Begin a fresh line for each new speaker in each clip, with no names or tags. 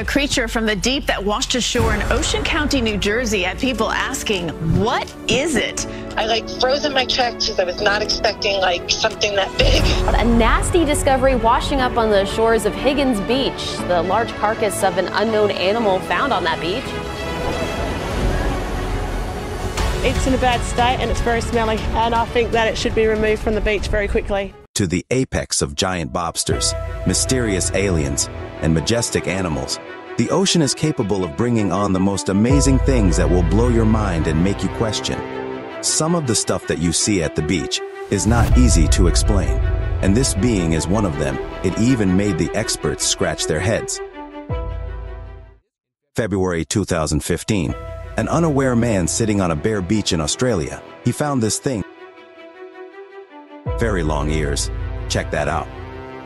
A creature from the deep that washed ashore in Ocean County, New Jersey, had people asking, what is it?
I froze in my tracks because I was not expecting something that big.
A nasty discovery washing up on the shores of Higgins Beach. The large carcass of an unknown animal found on that beach.
It's in a bad state and it's very smelly, and I think that it should be removed from the beach very quickly.
To the apex of giant lobsters, mysterious aliens, and majestic animals, the ocean is capable of bringing on the most amazing things that will blow your mind and make you question. Some of the stuff that you see at the beach is not easy to explain, and this being is one of them. It even made the experts scratch their heads. February 2015. An unaware man sitting on a bare beach in Australia. He found this thing. Very long ears. Check that out.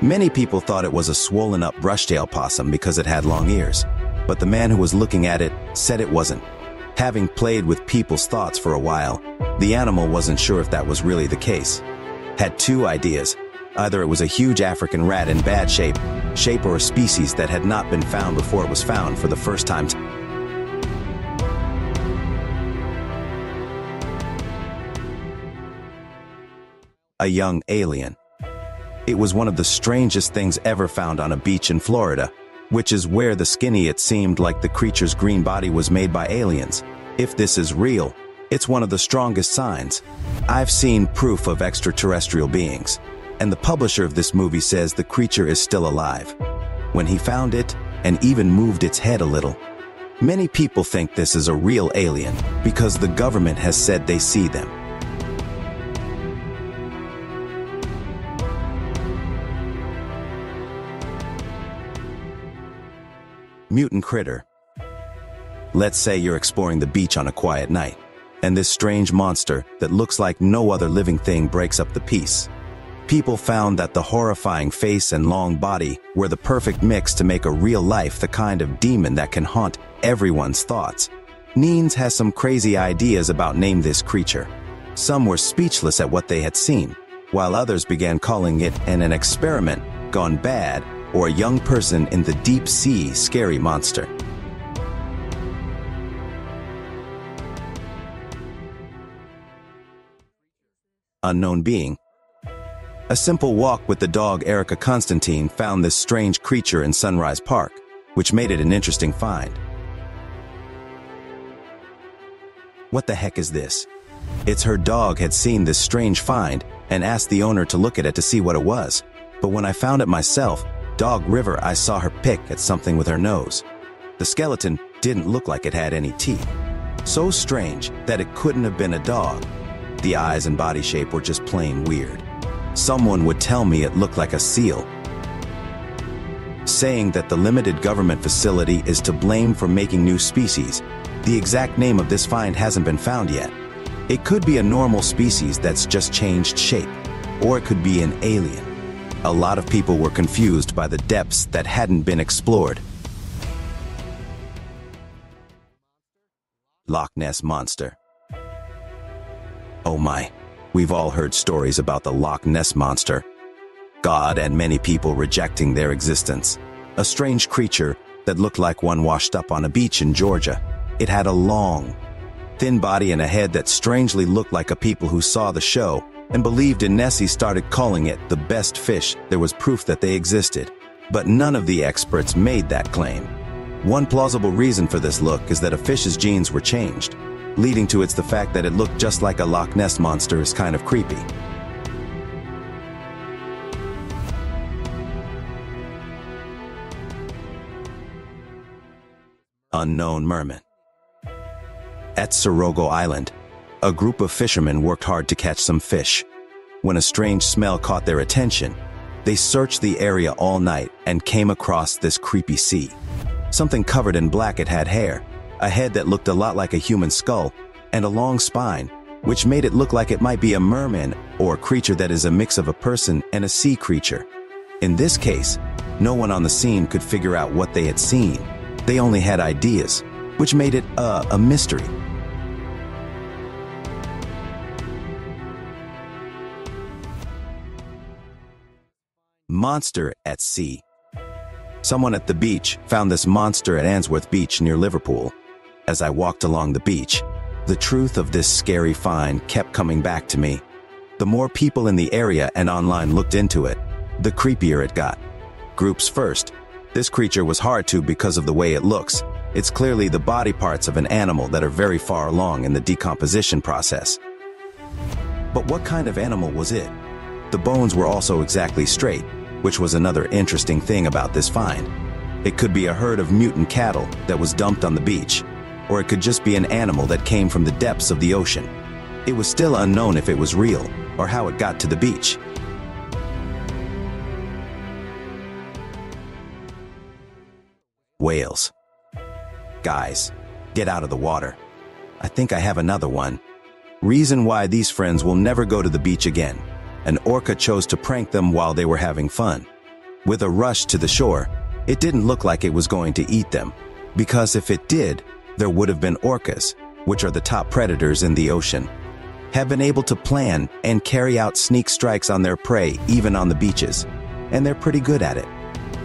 Many people thought it was a swollen up brushtail possum because it had long ears. But the man who was looking at it said it wasn't. Having played with people's thoughts for a while, the animal wasn't sure if that was really the case. Had two ideas. Either it was a huge African rat in bad shape, or a species that had not been found before it was found for the first time. A young alien. It was one of the strangest things ever found on a beach in Florida, which is where the skinny it seemed like the creature's green body was made by aliens. If this is real, it's one of the strongest signs. I've seen proof of extraterrestrial beings, and the publisher of this movie says the creature is still alive. When he found it, and even moved its head a little. Many people think this is a real alien, because the government has said they see them. Mutant critter. Let's say you're exploring the beach on a quiet night, and this strange monster that looks like no other living thing breaks up the peace. People found that the horrifying face and long body were the perfect mix to make a real life the kind of demon that can haunt everyone's thoughts. Neens has some crazy ideas about naming this creature. Some were speechless at what they had seen, while others began calling it an experiment gone bad, or a young person in the deep sea scary monster. Unknown being. A simple walk with the dog Erica Constantine found this strange creature in Sunrise Park, which made it an interesting find. What the heck is this? It's her dog had seen this strange find and asked the owner to look at it to see what it was. But when I found it myself, Dog River, I saw her pick at something with her nose. The skeleton didn't look like it had any teeth. So strange that it couldn't have been a dog. The eyes and body shape were just plain weird. Someone would tell me it looked like a seal. Saying that the limited government facility is to blame for making new species. The exact name of this find hasn't been found yet. It could be a normal species that's just changed shape, or it could be an alien. A lot of people were confused by the depths that hadn't been explored. Loch Ness Monster. Oh my, we've all heard stories about the Loch Ness Monster. God and many people rejecting their existence. A strange creature that looked like one washed up on a beach in Georgia. It had a long, thin body and a head that strangely looked like a people who saw the show and believed in Nessie started calling it the best fish. There was proof that they existed, but none of the experts made that claim. One plausible reason for this look is that a fish's genes were changed, leading to the fact that it looked just like a Loch Ness Monster is kind of creepy. Unknown merman. At Sorogo Island, a group of fishermen worked hard to catch some fish. When a strange smell caught their attention, they searched the area all night and came across this creepy sea. Something covered in black. It had hair, a head that looked a lot like a human skull, and a long spine, which made it look like it might be a merman or a creature that is a mix of a person and a sea creature. In this case, no one on the scene could figure out what they had seen. They only had ideas, which made it a mystery. Monster at sea. Someone at the beach found this monster at Answorth Beach near Liverpool. As I walked along the beach, the truth of this scary find kept coming back to me. The more people in the area and online looked into it, the creepier it got. Groups first. This creature was hard to because of the way it looks. It's clearly the body parts of an animal that are very far along in the decomposition process. But what kind of animal was it? The bones were also exactly straight, which was another interesting thing about this find. It could be a herd of mutant cattle that was dumped on the beach, or it could just be an animal that came from the depths of the ocean. It was still unknown if it was real or how it got to the beach. Whales. Guys, get out of the water. I think I have another one. Reason why these friends will never go to the beach again. An orca chose to prank them while they were having fun. With a rush to the shore, it didn't look like it was going to eat them, because if it did, there would have been orcas, which are the top predators in the ocean, have been able to plan and carry out sneak strikes on their prey even on the beaches, and they're pretty good at it.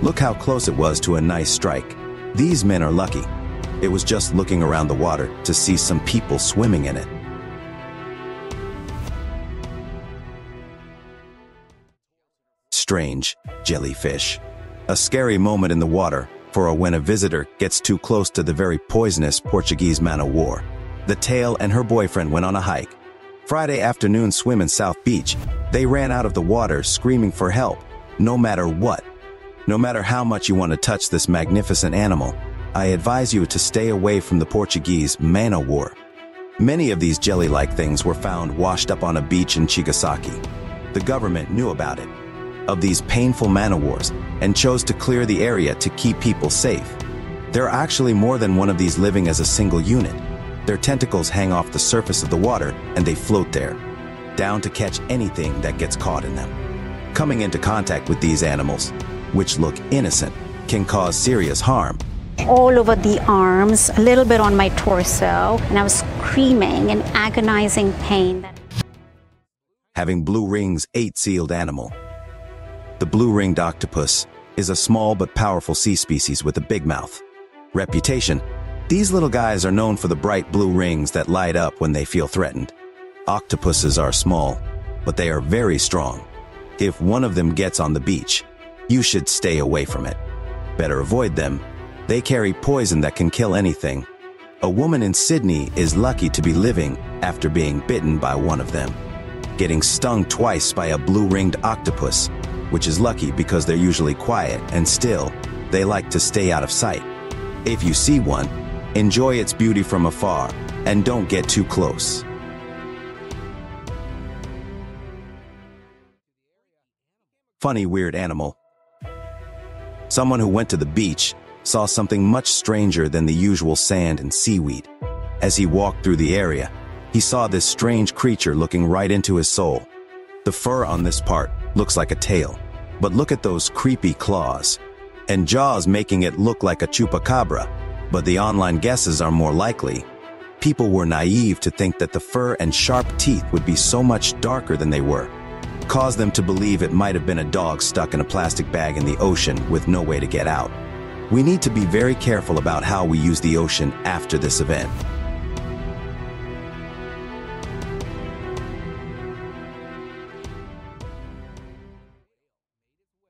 Look how close it was to a nice strike. These men are lucky. It was just looking around the water to see some people swimming in it. Strange jellyfish. A scary moment in the water for when a visitor gets too close to the very poisonous Portuguese man-o-war. The tail and her boyfriend went on a hike. Friday afternoon swim in South Beach. They ran out of the water screaming for help, no matter what. No matter how much you want to touch this magnificent animal, I advise you to stay away from the Portuguese man-o-war. Many of these jelly-like things were found washed up on a beach in Chigasaki. The government knew about it, of these painful man-o-wars, and chose to clear the area to keep people safe. There are actually more than one of these living as a single unit. Their tentacles hang off the surface of the water and they float there, down to catch anything that gets caught in them. Coming into contact with these animals, which look innocent, can cause serious harm.
All over the arms, a little bit on my torso, and I was screaming in agonizing pain.
Having blue rings, 8-sealed animal. The blue-ringed octopus is a small but powerful sea species with a big mouth. Reputation: these little guys are known for the bright blue rings that light up when they feel threatened. Octopuses are small, but they are very strong. If one of them gets on the beach, you should stay away from it. Better avoid them. They carry poison that can kill anything. A woman in Sydney is lucky to be living after being bitten by one of them. Getting stung twice by a blue-ringed octopus, which is lucky because they're usually quiet and still, they like to stay out of sight. If you see one, enjoy its beauty from afar and don't get too close. Funny weird animal. Someone who went to the beach saw something much stranger than the usual sand and seaweed. As he walked through the area, he saw this strange creature looking right into his soul. The fur on this part looks like a tail, but look at those creepy claws and jaws making it look like a chupacabra, but the online guesses are more likely. People were naive to think that the fur and sharp teeth would be so much darker than they were, caused them to believe it might have been a dog stuck in a plastic bag in the ocean with no way to get out. We need to be very careful about how we use the ocean after this event.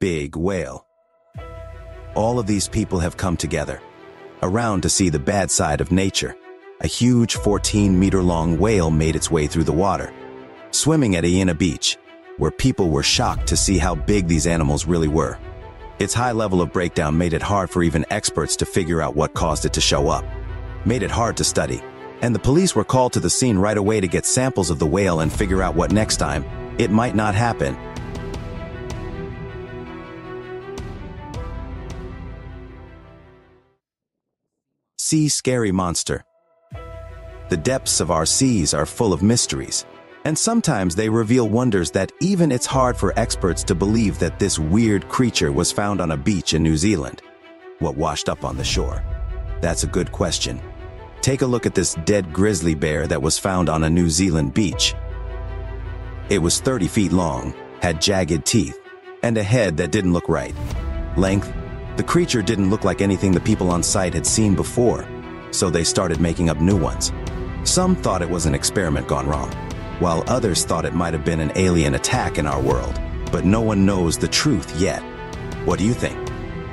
Big whale. All of these people have come together, around to see the bad side of nature. A huge 14-meter-long whale made its way through the water, swimming at Iena Beach, where people were shocked to see how big these animals really were. Its high level of breakdown made it hard for even experts to figure out what caused it to show up. Made it hard to study, and the police were called to the scene right away to get samples of the whale and figure out what next time it might not happen. Sea scary monster. The depths of our seas are full of mysteries, and sometimes they reveal wonders that even it's hard for experts to believe that this weird creature was found on a beach in New Zealand. What washed up on the shore? That's a good question. Take a look at this dead grizzly bear that was found on a New Zealand beach. It was 30 feet long, had jagged teeth, and a head that didn't look right. Length, The creature didn't look like anything the people on site had seen before, so they started making up new ones. Some thought it was an experiment gone wrong, while others thought it might have been an alien attack in our world, but no one knows the truth yet. What do you think?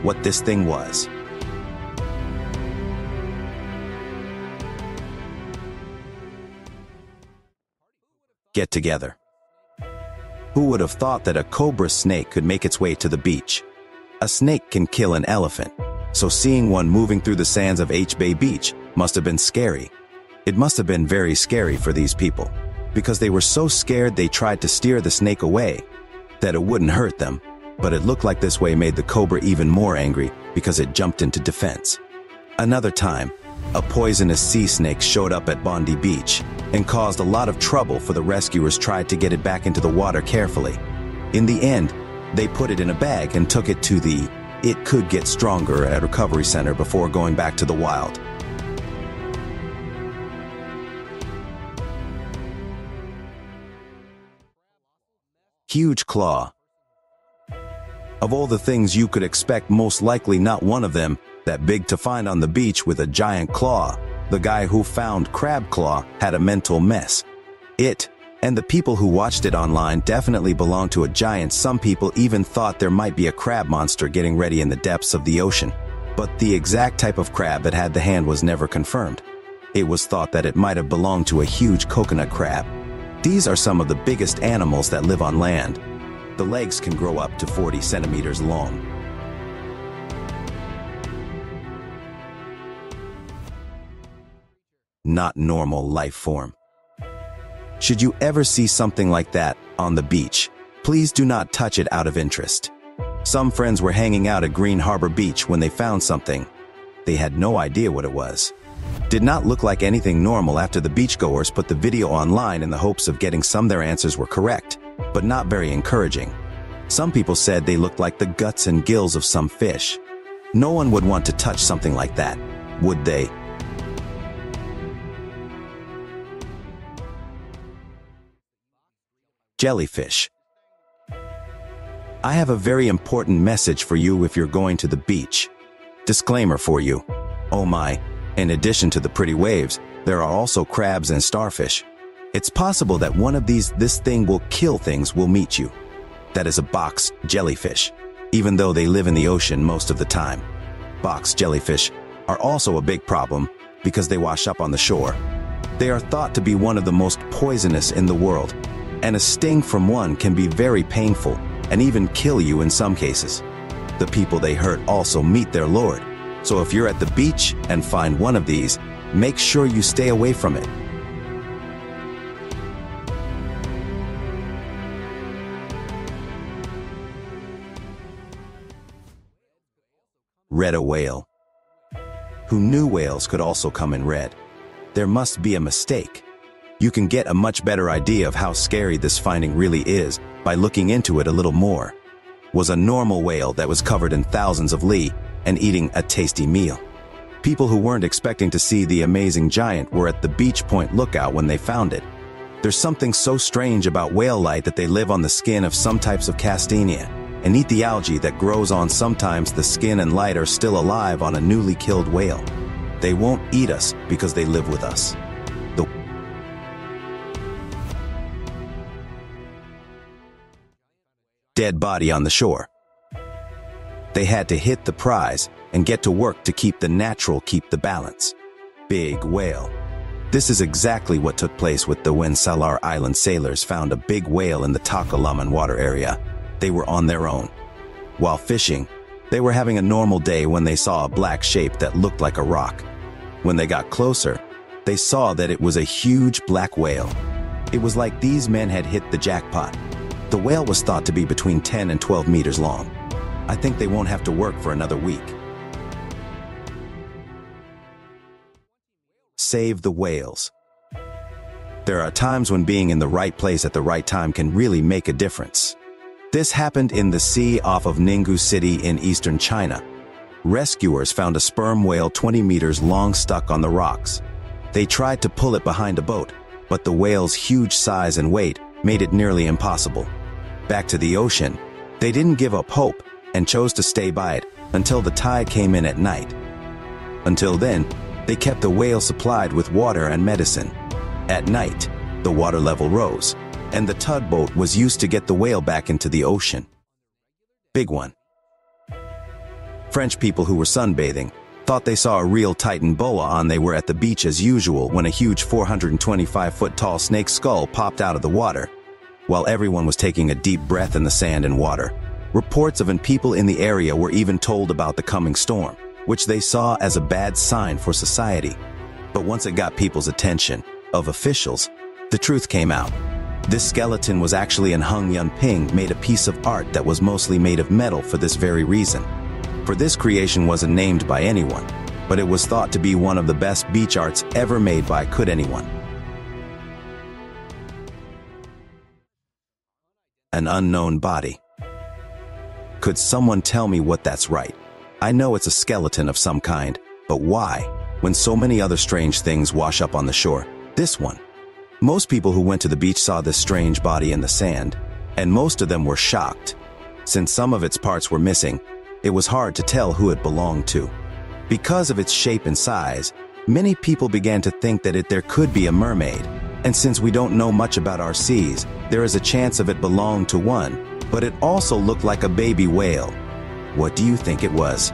What this thing was? Get together. Who would have thought that a cobra snake could make its way to the beach? A snake can kill an elephant, so seeing one moving through the sands of H-Bay Beach must have been scary. It must have been very scary for these people, because they were so scared they tried to steer the snake away, that it wouldn't hurt them, but it looked like this way made the cobra even more angry because it jumped into defense. Another time, a poisonous sea snake showed up at Bondi Beach and caused a lot of trouble for the rescuers tried to get it back into the water carefully. In the end, they put it in a bag and took it to the It Could Get Stronger at Recovery Center before going back to the wild. Huge claw. Of all the things you could expect, most likely not one of them that big to find on the beach with a giant claw. The guy who found Crab Claw had a mental mess. It, and the people who watched it online, definitely belonged to a giant. Some people even thought there might be a crab monster getting ready in the depths of the ocean. But the exact type of crab that had the hand was never confirmed. It was thought that it might have belonged to a huge coconut crab. These are some of the biggest animals that live on land. The legs can grow up to 40 centimeters long. Not normal life form. Should you ever see something like that on the beach, please do not touch it out of interest. Some friends were hanging out at Green Harbor Beach when they found something. They had no idea what it was. Did not look like anything normal. After the beachgoers put the video online in the hopes of getting some, their answers were correct, but not very encouraging. Some people said they looked like the guts and gills of some fish. No one would want to touch something like that, would they? Jellyfish. I have a very important message for you if you're going to the beach. Disclaimer for you. Oh my, in addition to the pretty waves, there are also crabs and starfish. It's possible that one of this thing will kill things will meet you. That is a box jellyfish, even though they live in the ocean most of the time. Box jellyfish are also a big problem because they wash up on the shore. They are thought to be one of the most poisonous in the world, and a sting from one can be very painful and even kill you in some cases. The people they hurt also meet their lord, so if you're at the beach and find one of these, make sure you stay away from it. Red a whale. Who knew whales could also come in red? There must be a mistake. You can get a much better idea of how scary this finding really is by looking into it a little more. Was a normal whale that was covered in thousands of Li and eating a tasty meal. People who weren't expecting to see the amazing giant were at the Beach Point lookout when they found it. There's something so strange about whale light that they live on the skin of some types of castanea and eat the algae that grows on. Sometimes the skin and light are still alive on a newly killed whale. They won't eat us because they live with us. The dead body on the shore. They had to hit the prize and get to work to keep the balance. Big whale. This is exactly what took place with the when Salar Island sailors found a big whale in the Takalaman water area. They were on their own. While fishing, they were having a normal day when they saw a black shape that looked like a rock. When they got closer, they saw that it was a huge black whale. It was like these men had hit the jackpot. The whale was thought to be between 10 and 12 meters long. I think they won't have to work for another week. Save the whales. There are times when being in the right place at the right time can really make a difference. This happened in the sea off of Ningbo City in eastern China. Rescuers found a sperm whale 20 meters long stuck on the rocks. They tried to pull it behind a boat, but the whale's huge size and weight made it nearly impossible. Back to the ocean, they didn't give up hope and chose to stay by it until the tide came in at night. Until then, they kept the whale supplied with water and medicine. At night, the water level rose, and the tugboat was used to get the whale back into the ocean. Big one. French people who were sunbathing thought they saw a real Titan boa and they were at the beach as usual when a huge 425-foot-tall snake skull popped out of the water. While everyone was taking a deep breath in the sand and water, reports of people in the area were even told about the coming storm, which they saw as a bad sign for society. But once it got people's attention, of officials, the truth came out. This skeleton was actually an Hung Yun Ping made a piece of art that was mostly made of metal for this very reason. For this creation wasn't named by anyone, but it was thought to be one of the best beach arts ever made by could anyone. An unknown body. Could someone tell me what that's right? I know it's a skeleton of some kind, but why, when so many other strange things wash up on the shore, this one? Most people who went to the beach saw this strange body in the sand, and most of them were shocked. Since some of its parts were missing, it was hard to tell who it belonged to. Because of its shape and size, many people began to think that there could be a mermaid, and since we don't know much about our seas, there is a chance of it belonged to one, but it also looked like a baby whale. What do you think it was?